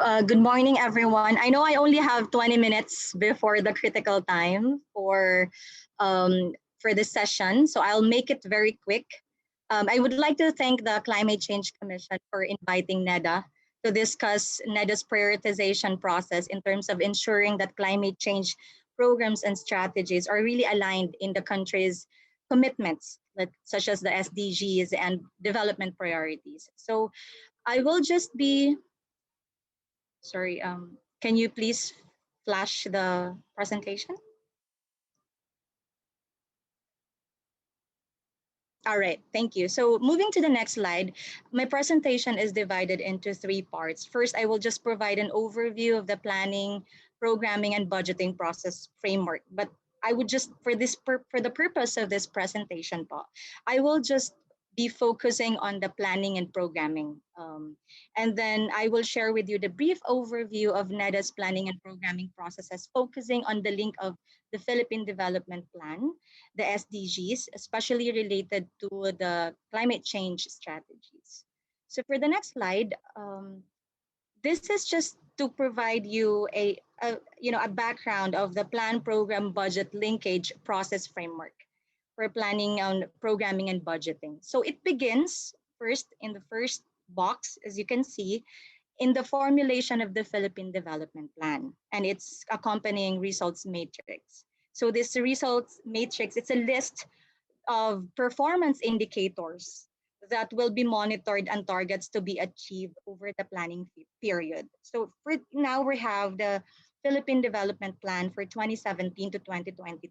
Good morning, everyone. I know I only have 20 minutes before the critical time for this session, so I'll make it very quick. I would like to thank the Climate Change Commission for inviting NEDA to discuss NEDA's prioritization process in terms of ensuring that climate change programs and strategies are really aligned in the country's commitments, such as the SDGs and development priorities. So I will just be Sorry, can you please flash the presentation? All right, thank you. So moving to the next slide, my presentation is divided into three parts. First, I will just provide an overview of the planning, programming, and budgeting process framework. But I would just, for the purpose of this presentation, I will just be focusing on the planning and programming. And then I will share with you the brief overview of NEDA's planning and programming processes, focusing on the link of the Philippine Development Plan, the SDGs, especially related to the climate change strategies. So for the next slide, this is just to provide you a background of the plan, program, budget, linkage process framework for planning on programming and budgeting. So it begins first in the first box, as you can see, in the formulation of the Philippine Development Plan and its accompanying results matrix. So this results matrix, it's a list of performance indicators that will be monitored and targets to be achieved over the planning period. So for now, we have the Philippine Development Plan for 2017 to 2022.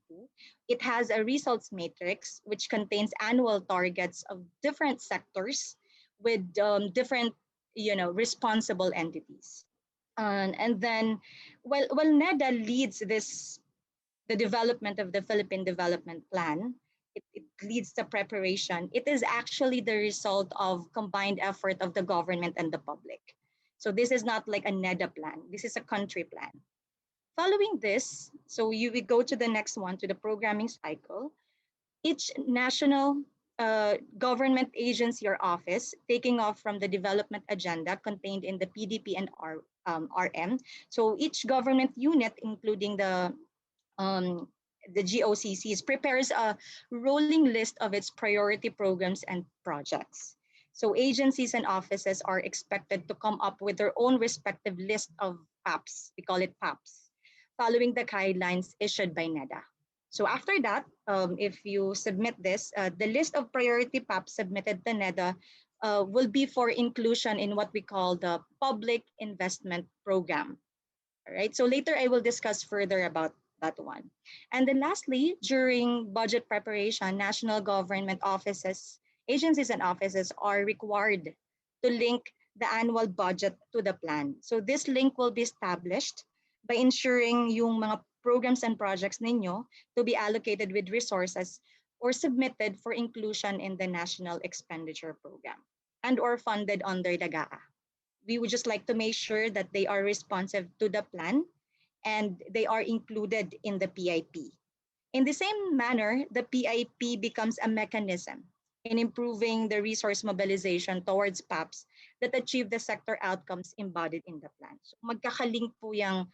It has a results matrix which contains annual targets of different sectors with different, responsible entities. And then, while NEDA leads the development of the Philippine Development Plan, it leads the preparation. It is actually the result of combined effort of the government and the public. So this is not like a NEDA plan. This is a country plan. Following this, so you will go to the next one, to the programming cycle. Each national government agency or office, taking off from the development agenda contained in the PDP and RM. So each government unit, including the GOCCs, prepares a rolling list of its priority programs and projects. So agencies and offices are expected to come up with their own respective list of PAPs. We call it PAPs, following the guidelines issued by NEDA. So after that, if you submit this, the list of priority PAPs submitted to NEDA will be for inclusion in what we call the Public Investment Program. All right, so later I will discuss further about that one. And then lastly, during budget preparation, national government offices, agencies and offices are required to link the annual budget to the plan. So this link will be established by ensuring yung mga programs and projects ninyo to be allocated with resources or submitted for inclusion in the National Expenditure Program and or funded under the GAA. We would just like to make sure that they are responsive to the plan and they are included in the PIP. In the same manner, the PIP becomes a mechanism in improving the resource mobilization towards PAPs that achieve the sector outcomes embodied in the plan. So magkakalink po yung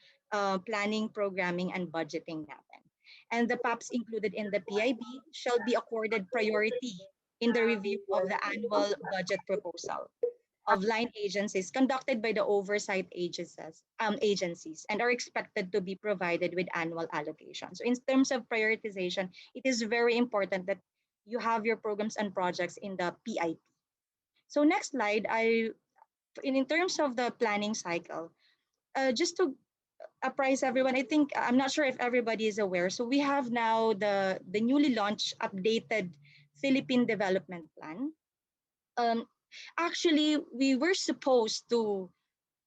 planning, programming, and budgeting natin. And the PAPs included in the PIB shall be accorded priority in the review of the annual budget proposal of line agencies conducted by the oversight agencies and are expected to be provided with annual allocation. So in terms of prioritization, it is very important that you have your programs and projects in the PIP. So next slide, in terms of the planning cycle, just to apprise everyone, I'm not sure if everybody is aware. So we have now the newly launched updated Philippine Development Plan. Actually, we were supposed to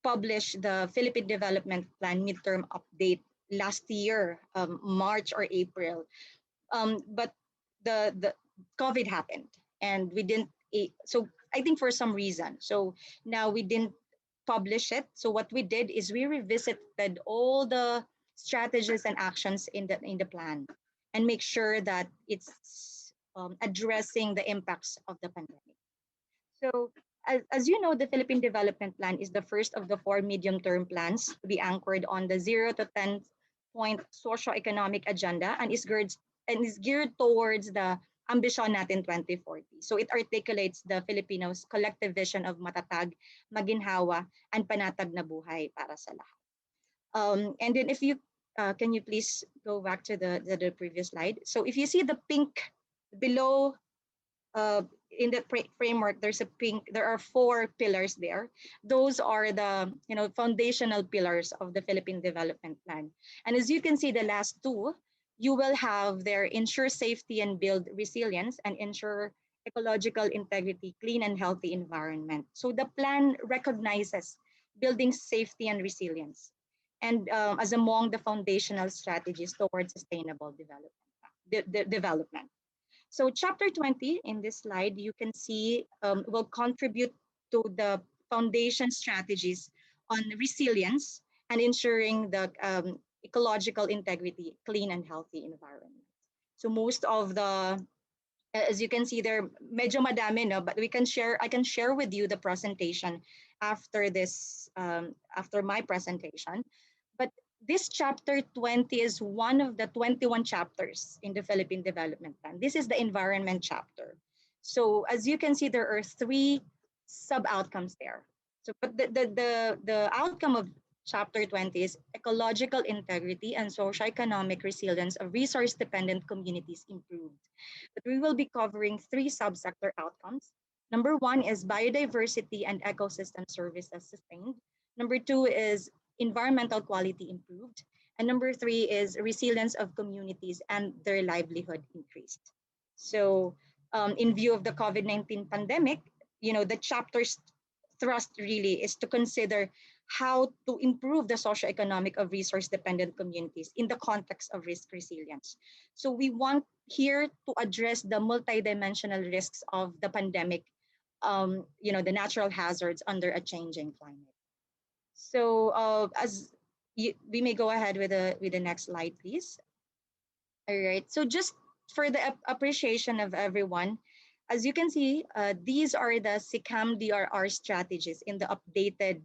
publish the Philippine Development Plan midterm update last year, March or April, but the COVID happened and we didn't. So I think for some reason, so now we didn't publish it. So what we did is we revisited all the strategies and actions in the plan and make sure that it's addressing the impacts of the pandemic. So as you know, the Philippine Development Plan is the first of the four medium-term plans to be anchored on the 0 to 10 point socio-economic agenda and is geared towards the ambisyon natin 2040. So it articulates the Filipinos' collective vision of matatag, maginhawa, and panatag na buhay para sa lahat. And then if you can you please go back to the previous slide? So if you see the pink below in the framework, there are four pillars there. Those are the foundational pillars of the Philippine Development Plan. And as you can see, the last two, you will have there ensure safety and build resilience and ensure ecological integrity, clean and healthy environment. So the plan recognizes building safety and resilience and as among the foundational strategies towards sustainable development. So chapter 20 in this slide, you can see will contribute to the foundation strategies on resilience and ensuring the ecological integrity, clean and healthy environment. So most of the, as you can see there, medyo madami, no? But I can share with you the presentation after this, after my presentation. But this chapter 20 is one of the 21 chapters in the Philippine Development Plan. This is the environment chapter. So as you can see, there are three sub-outcomes there. So but the outcome of chapter 20 is ecological integrity and socio-economic resilience of resource-dependent communities improved. But we will be covering three subsector outcomes. Number one is biodiversity and ecosystem services sustained. Number two is environmental quality improved. And number three is resilience of communities and their livelihood increased. So in view of the COVID-19 pandemic, the chapter's thrust really is to consider how to improve the socioeconomic of resource-dependent communities in the context of risk resilience. So we want here to address the multidimensional risks of the pandemic, the natural hazards under a changing climate. So we may go ahead with the next slide, please. All right. So just for the appreciation of everyone, as you can see, these are the SICAM DRR strategies in the updated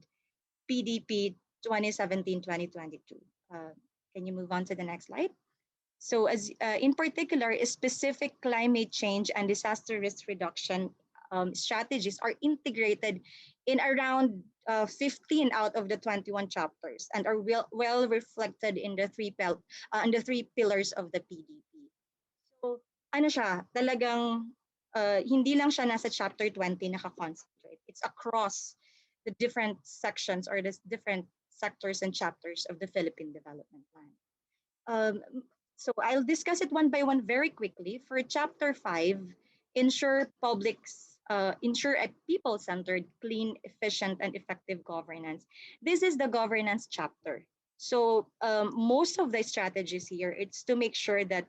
PDP 2017-2022. Can you move on to the next slide? So as in particular, specific climate change and disaster risk reduction strategies are integrated in around 15 out of the 21 chapters and are well reflected in the three pillars of the PDP. So ano siya, talagang hindi lang siya nasa chapter 20 naka-concentrate. It's across the different sections or the different sectors and chapters of the Philippine Development Plan. So I'll discuss it one by one very quickly. For chapter 5, ensure a people-centered, clean, efficient, and effective governance. This is the governance chapter. So most of the strategies here, it's to make sure that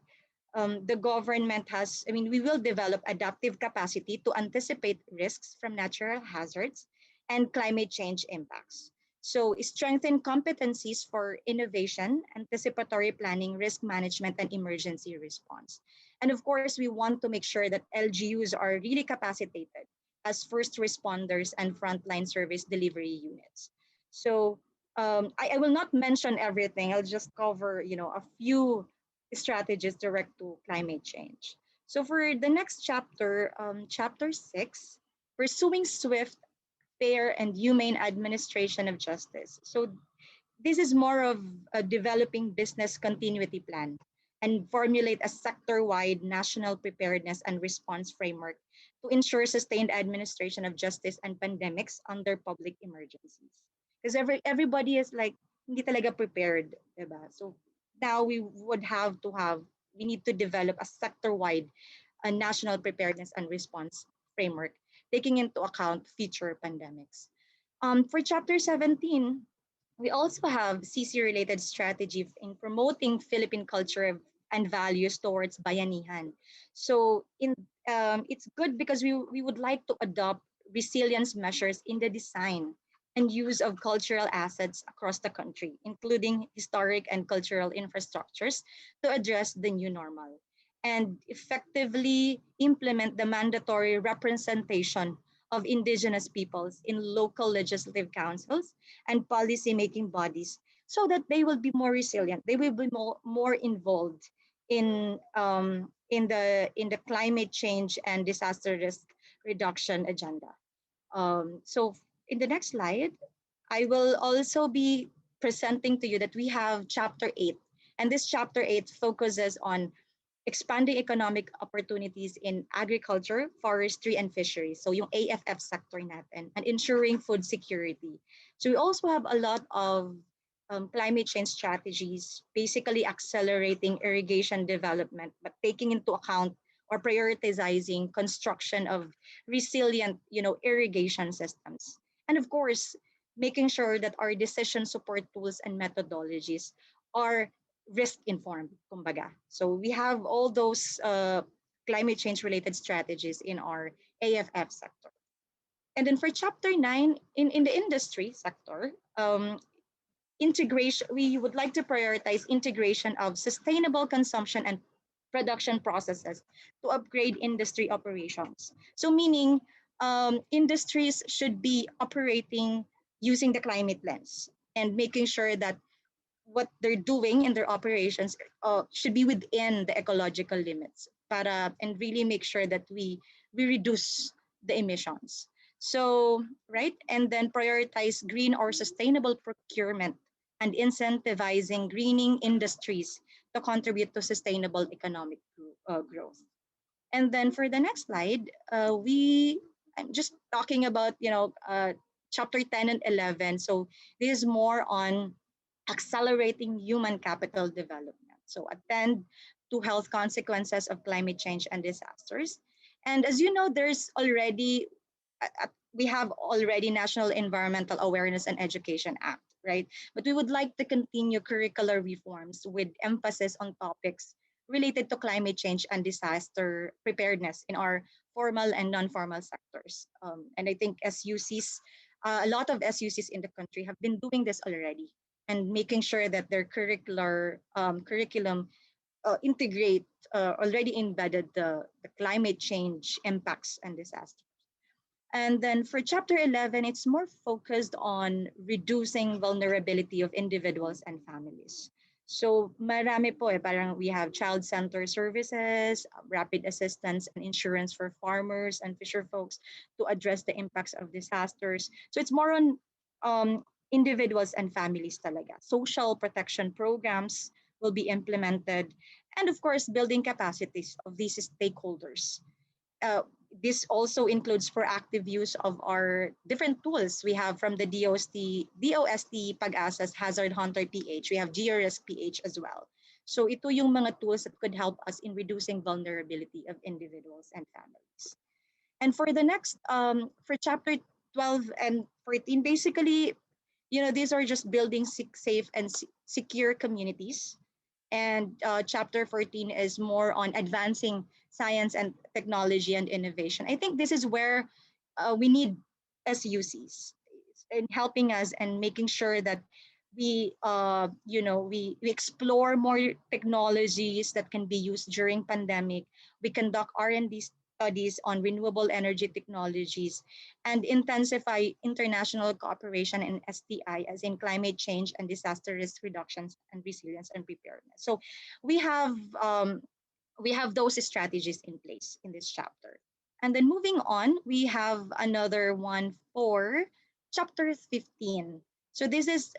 the government we will develop adaptive capacity to anticipate risks from natural hazards and climate change impacts. So strengthen competencies for innovation, anticipatory planning, risk management, and emergency response. And of course, we want to make sure that LGUs are really capacitated as first responders and frontline service delivery units. So I will not mention everything. I'll just cover, a few strategies direct to climate change. So for the next chapter, chapter 6, pursuing swift, fair, and humane administration of justice. So this is more of a developing business continuity plan and formulate a sector-wide national preparedness and response framework to ensure sustained administration of justice and pandemics under public emergencies. Because everybody is like, hindi talaga prepared, diba? So now we need to develop a sector-wide national preparedness and response framework, taking into account future pandemics. For chapter 17, we also have CC-related strategy in promoting Philippine culture and values towards bayanihan. So it's good because we would like to adopt resilience measures in the design and use of cultural assets across the country, including historic and cultural infrastructures to address the new normal and effectively implement the mandatory representation of indigenous peoples in local legislative councils and policy-making bodies so that they will be more resilient. They will be more involved in the climate change and disaster risk reduction agenda. So in the next slide, I will also be presenting to you that we have chapter 8, and this chapter 8 focuses on expanding economic opportunities in agriculture, forestry, and fisheries. So yung AFF sector natin, and ensuring food security. So we also have a lot of climate change strategies, basically accelerating irrigation development, but taking into account or prioritizing construction of resilient, irrigation systems. And of course, making sure that our decision support tools and methodologies are risk informed, kumbaga. So we have all those climate change related strategies in our AFF sector. And then for chapter 9, in the industry sector, integration, we would like to prioritize integration of sustainable consumption and production processes to upgrade industry operations. So meaning industries should be operating using the climate lens and making sure that what they're doing in their operations should be within the ecological limits and really make sure that we reduce the emissions. So, right, and then prioritize green or sustainable procurement and incentivizing greening industries to contribute to sustainable economic growth. And then for the next slide, I'm just talking about chapter 10 and 11. So this is more on accelerating human capital development. So attend to health consequences of climate change and disasters. And as you know, we have already National Environmental Awareness and Education Act, right? But we would like to continue curricular reforms with emphasis on topics related to climate change and disaster preparedness in our formal and non-formal sectors. And I think SUCs, a lot of SUCs in the country have been doing this already and making sure that their curriculum integrate already embedded the climate change impacts and disasters. And then for chapter 11, it's more focused on reducing vulnerability of individuals and families. So marami po parang we have child center services, rapid assistance and insurance for farmers and fisher folks to address the impacts of disasters. So it's more on individuals and families talaga. Social protection programs will be implemented, and of course, building capacities of these stakeholders. This also includes proactive use of our different tools we have from the DOST Pag-asa's Hazard Hunter PH. We have GeoRisk PH as well. So ito yung mga tools that could help us in reducing vulnerability of individuals and families. And for the next, for chapter 12 and 14, basically, these are just building safe and secure communities. And chapter 14 is more on advancing science and technology and innovation. I think this is where we need SUCs in helping us and making sure that we explore more technologies that can be used during pandemic. We conduct R&D studies on renewable energy technologies and intensify international cooperation in STI, as in climate change and disaster risk reductions and resilience and preparedness. So we have those strategies in place in this chapter. And then moving on, we have another one for chapter 15. So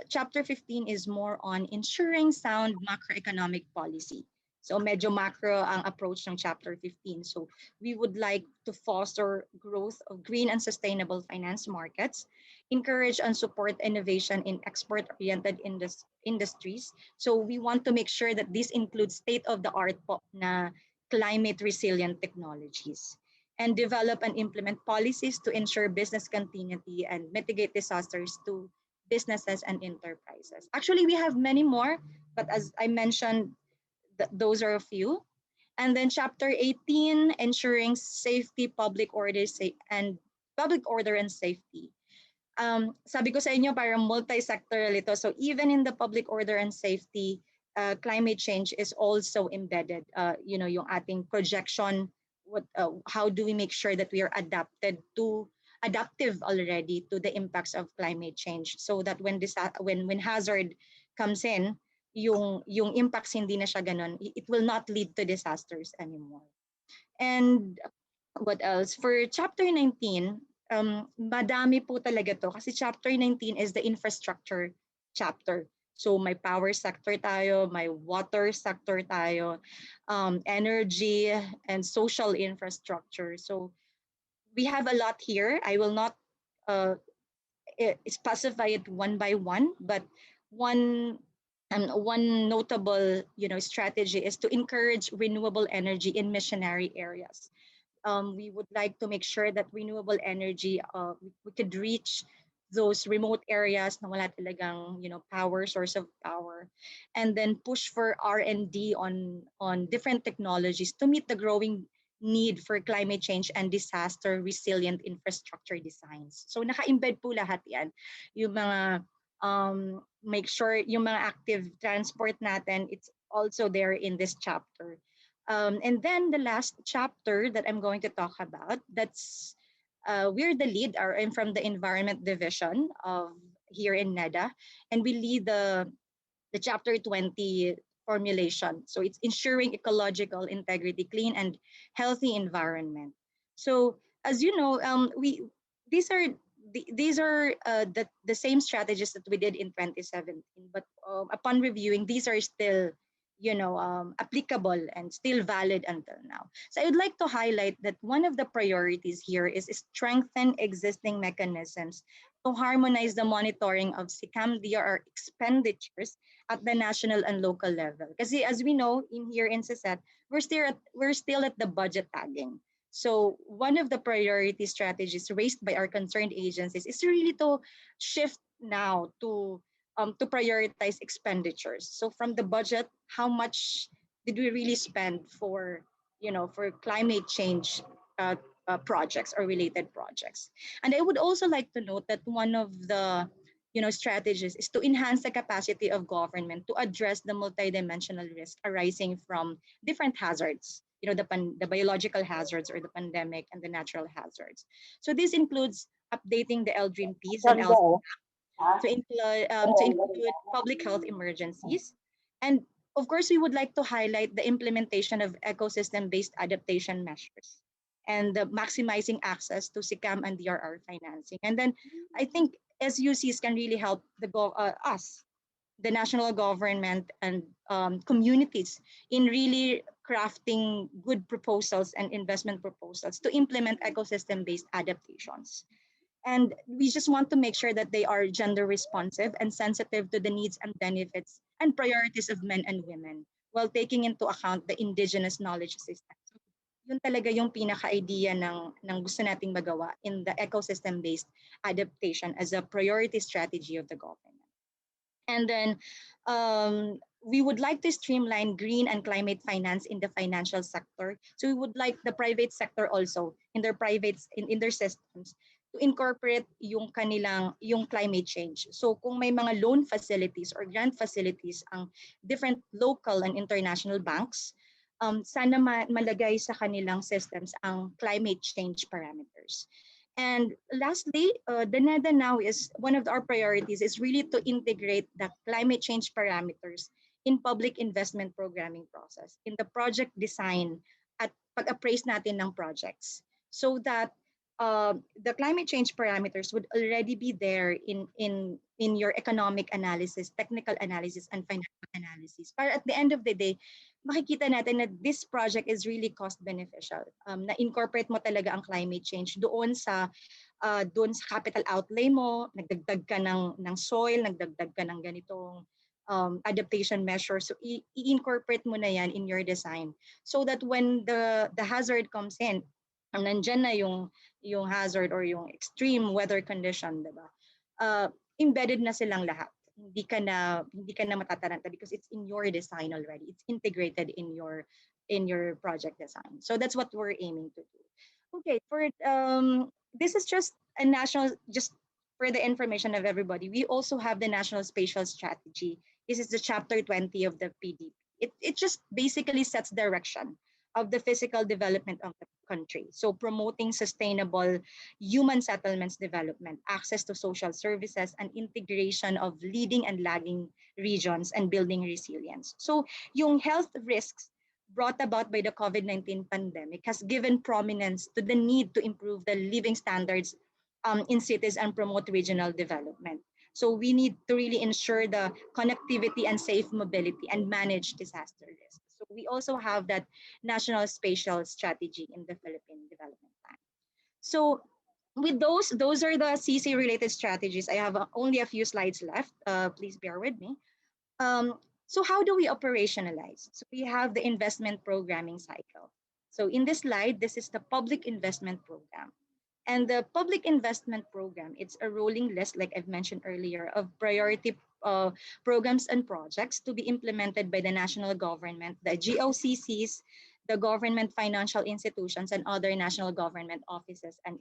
chapter 15 is more on ensuring sound macroeconomic policy. So medyo macro ang approach ng chapter 15. So we would like to foster growth of green and sustainable finance markets, encourage and support innovation in export-oriented industries. So we want to make sure that this includes state-of-the-art na climate resilient technologies, and develop and implement policies to ensure business continuity and mitigate disasters to businesses and enterprises. Actually, we have many more, but as I mentioned, those are a few. And then chapter 18, ensuring safety, public order and safety. Sabi ko sa inyo, parang multi-sectoral ito. So even in the public order and safety, climate change is also embedded. Yung ating projection, how do we make sure that we are adapted to adaptive already to the impacts of climate change, so that when hazard comes in, yung impacts hindi na siya ganun, it will not lead to disasters anymore. And what else? For chapter 19, madami po talaga to kasi chapter 19 is the infrastructure chapter. So may power sector tayo, may water sector tayo, energy and social infrastructure. So we have a lot here. I will not uh, specify it one by one, but one notable strategy is to encourage renewable energy in missionary areas. We would like to make sure that renewable energy, we could reach those remote areas na wala talagang power, source of power, and then push for R&D on different technologies to meet the growing need for climate change and disaster resilient infrastructure designs. So naka-embed po lahat yan. Yung mga make sure yung mga active transport natin, it's also there in this chapter. And then the last chapter that I'm going to talk about, that's we're the lead, I'm from the Environment Division of here in NEDA, and we lead the chapter 20 formulation. So it's ensuring ecological integrity, clean and healthy environment. So as you know, we these are these are the same strategies that we did in 2017, but upon reviewing, these are still applicable and still valid until now. So I would like to highlight that one of the priorities here is strengthen existing mechanisms to harmonize the monitoring of SICAM DRR expenditures at the national and local level. Because as we know, here in CCET, we're still at the budget tagging. So one of the priority strategies raised by our concerned agencies is really to shift now to prioritize expenditures. So from the budget, how much did we really spend for for climate change projects or related projects? And I would also like to note that one of the strategies is to enhance the capacity of government to address the multidimensional risk arising from different hazards, the biological hazards or the pandemic and the natural hazards. So this includes updating the LDRIMPs and to include public health emergencies. And of course, we would like to highlight the implementation of ecosystem-based adaptation measures and the maximizing access to SICAM and DRR financing. And then I think SUCs can really help us, the national government and communities in really crafting good proposals and investment proposals to implement ecosystem-based adaptations. And we just want to make sure that they are gender responsive and sensitive to the needs and benefits and priorities of men and women while taking into account the indigenous knowledge system. So, yun talaga yung pinaka-idea ng gusto nating magawa in the ecosystem-based adaptation as a priority strategy of the government. And then we would like to streamline green and climate finance in the financial sector. So we would like the private sector also in their in their systems to incorporate yung climate change. So kung may mga loan facilities or grant facilities ang different local and international banks, sana malagay sa kanilang systems ang climate change parameters. And lastly, the NEDA now is one of our priorities is really to integrate the climate change parameters in public investment programming process, in the project design at pag-appraise natin ng projects, so that the climate change parameters would already be there in your economic analysis, technical analysis, and financial analysis. Para at the end of the day, makikita natin na this project is really cost beneficial. Na-incorporate mo talaga ang climate change doon sa capital outlay mo, nagdagdag ka ng soil, nagdagdag ka ng ganitong adaptation measures. So i-incorporate mo na yan in your design so that when the hazard comes in, nandyan na yung hazard or yung extreme weather condition, diba? Embedded na silang lahat. Hindi ka na matataranta because it's in your design already. It's integrated in your project design. So that's what we're aiming to do. Okay, for this is just a national, just for the information of everybody. We also have the National Spatial Strategy. This is the chapter 20 of the PDP. It just basically sets direction of the physical development of the country. So promoting sustainable human settlements development, access to social services, and integration of leading and lagging regions and building resilience. So yung health risks brought about by the COVID-19 pandemic has given prominence to the need to improve the living standards in cities and promote regional development. So we need to really ensure the connectivity and safe mobility and manage disaster risks. So we also have that national spatial strategy in the Philippine development plan. So with those are the CC related strategies. I have only a few slides left. Please bear with me. So how do we operationalize? So we have the investment programming cycle. So in this slide, this is the public investment program. And the public investment program, it's a rolling list, like I've mentioned earlier, of priority programs and projects to be implemented by the national government, the GOCCs, the government financial institutions, and other national government offices and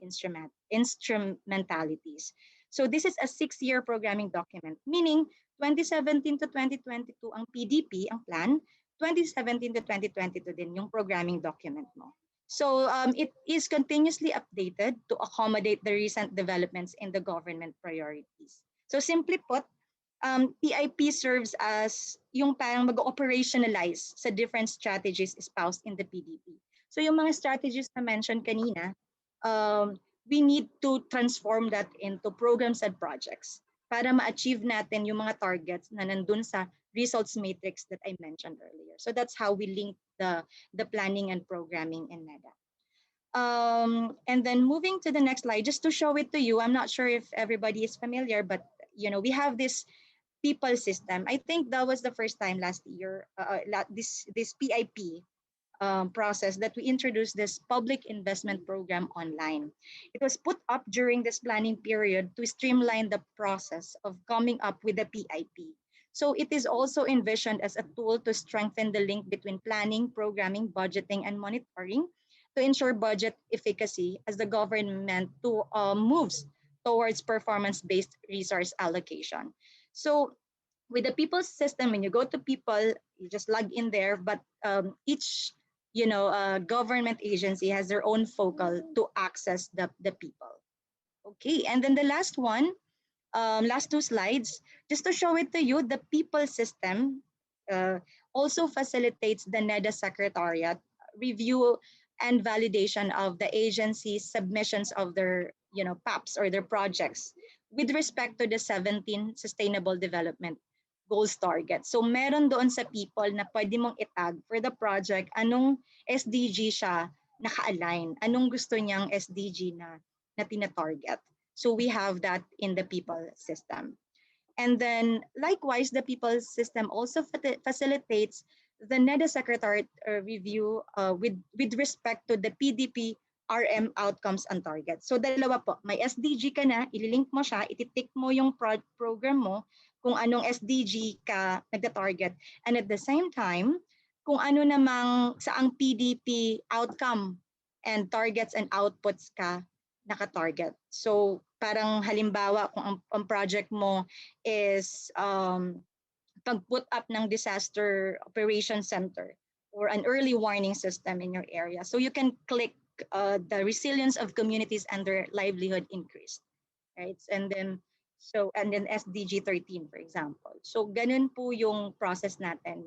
instrumentalities. So this is a 6-year programming document, meaning 2017 to 2022 ang PDP, ang plan, 2017 to 2022 din yung programming document mo. So it is continuously updated to accommodate the recent developments in the government priorities. So simply put, PIP serves as yung parang mag-operationalize sa different strategies espoused in the PDP. So yung mga strategies na mentioned kanina, we need to transform that into programs and projects para ma-achieve natin yung mga targets na nandun sa results matrix that I mentioned earlier. So that's how we link the planning and programming in NEDA. And then moving to the next slide, just to show it to you, I'm not sure if everybody is familiar, but we have this people system. I think that was the first time last year, this PIP process that we introduced this public investment program online. It was put up during this planning period to streamline the process of coming up with the PIP. So it is also envisioned as a tool to strengthen the link between planning, programming, budgeting, and monitoring to ensure budget efficacy as the government moves towards performance-based resource allocation. So with the people system, when you go to people, you just log in there, but each government agency has their own focal to access the people. Okay, and then the last one, last two slides, just to show it to you, the people system also facilitates the NEDA Secretariat review and validation of the agency's submissions of their PAPs or their projects with respect to the 17 Sustainable Development Goals target. So meron doon sa people na pwede mong itag for the project, anong SDG siya naka-align, anong gusto niyang SDG na tina-target. So we have that in the people system. And then likewise, the people system also facilitates the NEDA Secretariat review with respect to the PDP RM outcomes and targets. So dalawa po, may SDG ka na, ililink mo siya, ititik mo yung program mo kung anong SDG ka nagda-target. And at the same time, kung ano namang saang PDP outcome and targets and outputs ka naka-target. So parang halimbawa kung ang project mo is pag-put up ng disaster operation center or an early warning system in your area. So you can click the resilience of communities and their livelihood increased, right? And then SDG 13, for example. So ganun po yung process natin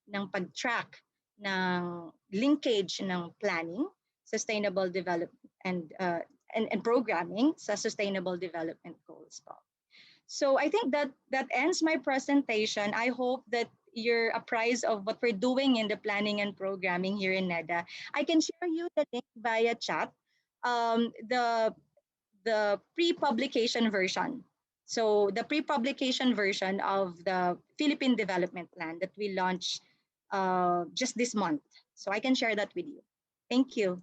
ng pag-track ng linkage ng planning, sustainable development, and programming sa sustainable development goals po. So I think that ends my presentation. I hope that you're apprised of what we're doing in the planning and programming here in NEDA. I can share you the link via chat, the pre-publication version. So the pre-publication version of the Philippine Development Plan that we launched just this month. So I can share that with you. Thank you.